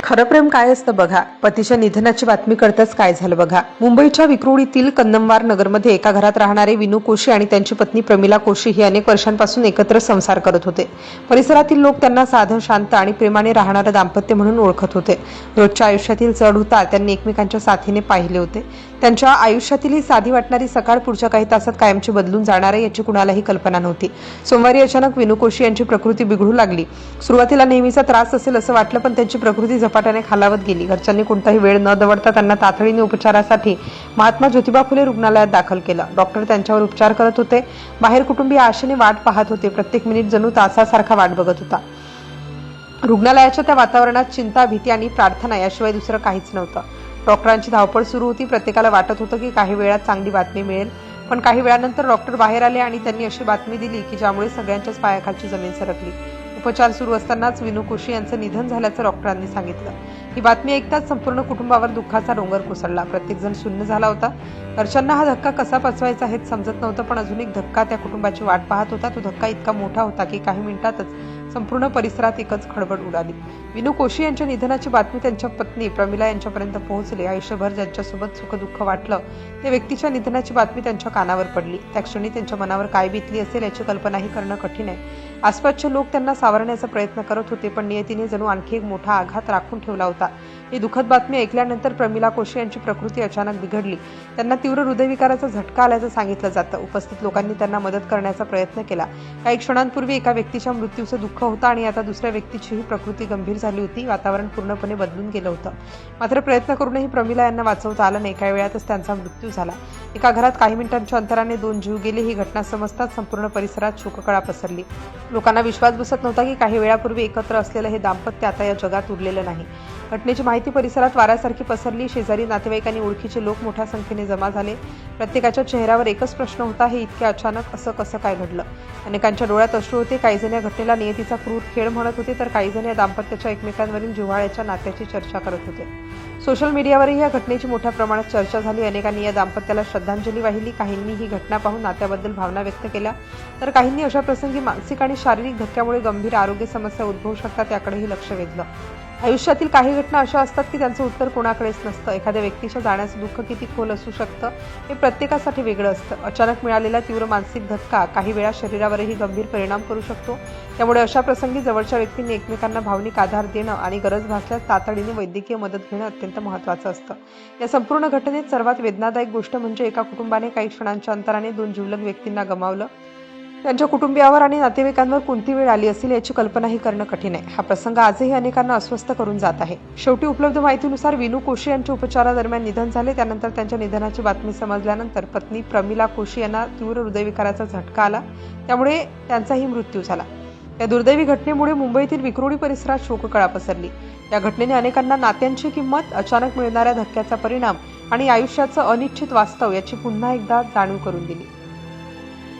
खरं प्रेम काय असतं बघा. पतीच्या निधनाची बातमी कळताच काय झालं बघा. मुंबईच्या विक्रोळीतील कन्नमवार नगरमध्ये एका घरात राहणारे विनू कोशी आणि त्यांची पत्नी प्रमिला कोशी हे अनेक वर्षांपासून एकत्र संसार करत होते. परिसरातील लोक त्यांना साधं, शांत आणि प्रेमाने राहणारं दाम्पत्य म्हणून ओळखत होते. रोजच्या आयुष्यातील चढ-उतार त्यांनी एकमेकांच्या साथीने पाहिले होते. त्यांच्या आयुष्यातील ही साधी वाटणारी सकाळ पुढच्या काही तासात कायमची बदलून जाणार आहे याची कुणालाही कल्पना नव्हती. सोमवारी अचानक विनू कोशी यांची प्रकृती बिघडू लागली. सुरुवातीला नेहमीचा त्रास असेल असं वाटलं, पण त्यांची प्रकृती झपाट्याने खालावत गेली. घरच्यांनी कोणताही वेळ न दवडता त्यांना तातडीने उपचारासाठी महात्मा ज्योतिबा फुले रुग्णालयात दाखल केलं. डॉक्टर त्यांच्यावर उपचार करत होते. बाहेर कुटुंबीय आशेने वाट पाहत होते. प्रत्येक मिनिट जणू तासासारखा वाट बघत होता. रुग्णालयाच्या त्या वातावरणात चिंता, भीती आणि प्रार्थना याशिवाय दुसरं काहीच नव्हतं. डॉक्टरांची धावपळ सुरू होती. प्रत्येकाला वाटत होतं की काही वेळात चांगली बातमी मिळेल, पण काही वेळानंतर डॉक्टर बाहेर आले आणि त्यांनी अशी बातमी दिली की ज्यामुळे सगळ्यांच्याच पायाखालची जमीन सरकली. उपचार सुरू असतानाच विनू कोशी यांचं निधन झाल्याचं डॉक्टरांनी सांगितलं. ही बातमी ऐकताच संपूर्ण कुटुंबावर दुःखाचा डोंगर कोसळला. प्रत्येक जण शून्य झाला होता. घरच्यांना हा धक्का कसा पचवायचा हेच समजत नव्हतं, पण अजून एक धक्का त्या कुटुंबाची वाट पाहत होता. तो धक्का इतका मोठा होता की काही मिनिटातच संपूर्ण परिसरात एकच खळबळ उडाली. विनू कोशी यांच्या निधनाची बातमी त्यांच्या पत्नी प्रमिला यांच्यापर्यंत पोहोचली. आयुष्यभर ज्यांच्यासोबत सुखदुःख वाटलं त्या व्यक्तीच्या निधनाची बातमी त्यांच्या कानावर पडली. त्या क्षणी त्यांच्या मनावर काय बीतली असेल याची कल्पनाही करणं कठीण आहे. आसपासचे लोक त्यांना सावरण्याचा प्रयत्न करत होते, पण नियतीने जणू आणखी एक मोठा आघात राखून ठेवला होता. ही दुःखद बातमी ऐकल्यानंतर प्रमिला कोशी यांची प्रकृती अचानक बिघडली. त्यांना तीव्र हृदयविकाराचा झटका आल्याचं सांगितलं जातं. उपस्थित लोकांनी त्यांना मदत करण्याचा प्रयत्न केला. काही क्षणांपूर्वी एका व्यक्तीच्या मृत्यूचं दुःख होतं आणि आता दुसऱ्या व्यक्तीचीही प्रकृती गंभीर झाली होती. वातावरण पूर्णपणे बदलून गेलं होतं. मात्र प्रयत्न करूनही प्रमिला यांना वाचवता आलं नाही. काही वेळातच त्यांचा मृत्यू झाला. एका घरात काही मिनिटांच्या अंतराने 2 जीव गेले. ही घटना समजताच संपूर्ण परिसरात शोककळा पसरली. लोकांना विश्वास बसत नव्हता की काही वेळापूर्वी एकत्र असलेलं हे दाम्पत्य आता या जगात उरलेलं नाही. घटनेची माहिती परिसरात वाऱ्यासारखी पसरली. शेजारी, नातेवाईक आणि ओळखीचे लोक मोठ्या संख्येने जमा झाले. प्रत्येकाच्या चेहऱ्यावर एकच प्रश्न होता, हे इतके अचानक असं कसं काय घडलं? अनेकांच्या डोळ्यात अश्रू होते. काही जण या घटनेला नियतीचा क्रूर खेळ म्हणत होते, तर काही जण या दाम्पत्याच्या एकमेकांवरील जिव्हाळ्याच्या नात्याची चर्चा करत होते. सोशल मीडियावरही या घटनेची मोठ्या प्रमाणात चर्चा झाली. अनेकांनी या दाम्पत्याला श्रद्धांजली वाहिली. काहींनी ही घटना पाहून नात्याबद्दल भावना व्यक्त केल्या, तर काहींनी अशा प्रसंगी मानसिक आणि शारीरिक धक्क्यामुळे गंभीर आरोग्य समस्या उद्भवू शकतात याकडेही लक्ष वेधलं. आयुष्यातील काही घटना अशा असतात की त्यांचं उत्तर कोणाकडेच नसतं. एखाद्या व्यक्तीच्या जाण्याचं दुःख किती खोल असू शकतं हे प्रत्येकासाठी वेगळं असतं. अचानक मिळालेला तीव्र मानसिक धक्का काही वेळा शरीरावरही गंभीर परिणाम करू शकतो. त्यामुळे अशा प्रसंगी जवळच्या व्यक्तींनी एकमेकांना भावनिक आधार देणं आणि गरज भासल्यास तातडीने वैद्यकीय मदत घेणं अत्यंत महत्त्वाचं असतं. या संपूर्ण घटनेत सर्वात वेदनादायक गोष्ट म्हणजे एका कुटुंबाने काही क्षणांच्या अंतराने 2 जिवलग व्यक्तींना गमावलं. त्यांच्या कुटुंबियावर आणि नातेवाईकांवर कोणती वेळ आली असेल याची कल्पनाही करणं कठीण आहे. हा प्रसंग आजही अनेकांना अस्वस्थ करून जात आहे. शेवटी उपलब्ध माहितीनुसार विनू कोशी यांचे उपचारादरम्यान निधन झाले. त्यानंतर त्यांच्या निधनाची बातमी समजल्यानंतर पत्नी प्रमिला कोशी यांना तीव्र हृदयविकाराचा झटका आला. त्यामुळे त्यांचाही मृत्यू झाला. या दुर्दैवी घटनेमुळे मुंबईतील विक्रोळी परिसरात शोककळा पसरली. या घटनेने अनेकांना नात्यांची किंमत, अचानक मिळणाऱ्या धक्क्याचा परिणाम आणि आयुष्याचं अनिश्चित वास्तव याची पुन्हा एकदा जाणीव करून दिली.